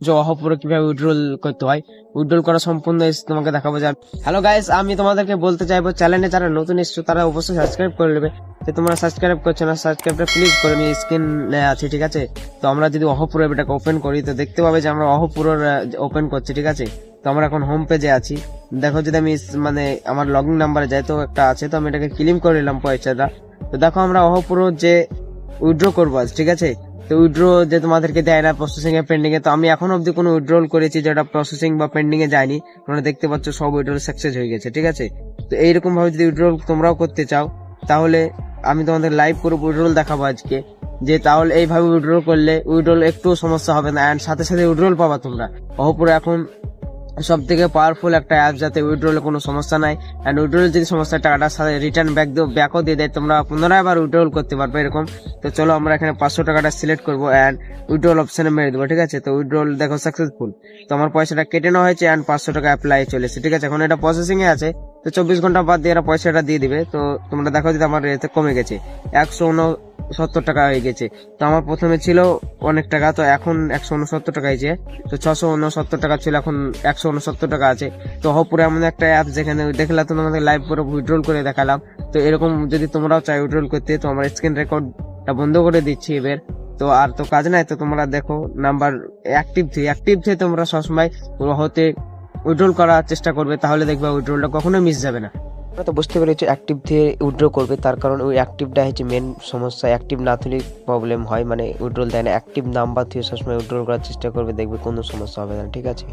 যে অহপুরে কিভাবে উইথড্রল করতে হয়, উইথড্রল করা সম্পূর্ণ তোমাকে দেখাবো। হ্যালো গাইস, আমি তোমাদেরকে বলতে চাইবো চ্যানেলে যারা নতুন এসছো তারা অবশ্যই সাবস্ক্রাইব করে নেবে। তো তোমরা সাবস্ক্রাইব করছো না, সাবস্ক্রাইবটা প্লিজ করে নিয়ে স্ক্রিনে আছে, ঠিক আছে। তো আমরা যদি অহপুরে এটাকে ওপেন করি তো দেখতে পাবে যে আমরা অহপুরের ওপেন করছি, ঠিক আছে। তো আমরা এখন হোম পেজে আছি। দেখো যদি আমি মানে আমার লগইন নাম্বারে যাই তো একটা আছে, তো আমি এটাকে ক্লেম করে নিলাম পয়সাটা। তো দেখো আমরা অহপুরো যে উইথড্র করবো আজ, ঠিক আছে। তো উইথড্র যে তোমাদেরকে দেয় না প্রসেসিং এ পেন্ডিং এ, তো আমি এখন অব্দি কোনো উইথড্রল করেছি যেটা প্রসেসিং বা পেন্ডিং এ যায়নি। তোমরা দেখতে পাচ্ছ সব উইথড্রল সাকসেস হয়ে গেছে, ঠিক আছে। তো এইরকম ভাবে যদি উইথড্রল তোমরাও করতে চাও তাহলে আমি তোমাদের লাইভ করে উইথড্রল দেখাবো আজকে, যে তাহলে এইভাবে উইথড্রল করলে উইথড্রল একটু সমস্যা হবে না, এন্ড সাথে সাথে উইথড্রল পাবা তোমরা। অহপুরে এখন সব থেকে পাওয়ারফুল একটা অ্যাপ, যাতে উইথড্রলে কোনো সমস্যা নাই, এন্ড উইথড্রল যদি সমস্যা টাকাটা সাথে রিটার্ন ব্যাকও দিয়ে দেয়, তোমরা পুনরায় আবার উইথড্রল করতে পারবে এরকম। তো চলো আমরা এখানে 500 টাকাটা সিলেক্ট করবো এন্ড উইথড্রল অপশনে মেরে দেবো, ঠিক আছে। তো উইথড্রল দেখো সাকসেসফুল, তো আমার পয়সাটা কেটে নেওয়া হয়েছে এন্ড 500 টাকা অ্যাপ্লাই চলেছে, ঠিক আছে। এখন এটা প্রসেসিং এ আছে, তো 24 ঘন্টা বাদ দিয়ে এরা পয়সাটা দিয়ে দিবে। তো তোমরা দেখো যদি আমার এতে কমে গেছে 169 টাকা হয়ে গেছে। তো আমার প্রথমে ছিল অনেক টাকা, তো এখন 169 টাকা হয়েছে। তো 669 টাকা ছিল, এখন 169 টাকা আছে। তো হপুরে এমন একটা অ্যাপ যেখানে দেখলাম তো তোমাদের লাইভ করে উইথড্রল করে দেখালাম। তো এরকম যদি তোমরাও চাই উইথড্রল করতে, তো আমার স্ক্রিন রেকর্ডটা বন্ধ করে দিচ্ছি এবার। তো আর তো কাজ নাই, তো তোমরা দেখো নাম্বার অ্যাক্টিভ থেকে তোমরা সবসময় হতে উইথড্রল করার চেষ্টা করবে, তাহলে দেখবে উইথড্রলটা কখনো মিস যাবে না। আমরা তো বুঝতে পেরেছি অ্যাক্টিভ দিয়ে উইথড্র করবে, তার কারণ ওই অ্যাক্টিভটা হচ্ছে মেন সমস্যা। অ্যাক্টিভ না থাকলে প্রবলেম হয়, মানে উইথড্রল দেয় না। অ্যাক্টিভ নাম্বার দিয়ে সবসময় উইথড্রল করার চেষ্টা করবে, দেখবে কোনো সমস্যা হবে না, ঠিক আছে।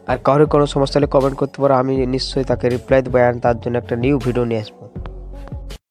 আর কারোর কোনো সমস্যা হলে কমেন্ট করতে পারো, আমি নিশ্চয়ই তাকে রিপ্লাই দেবো, আর তার জন্য একটা নিউ ভিডিও নিয়ে আসবো।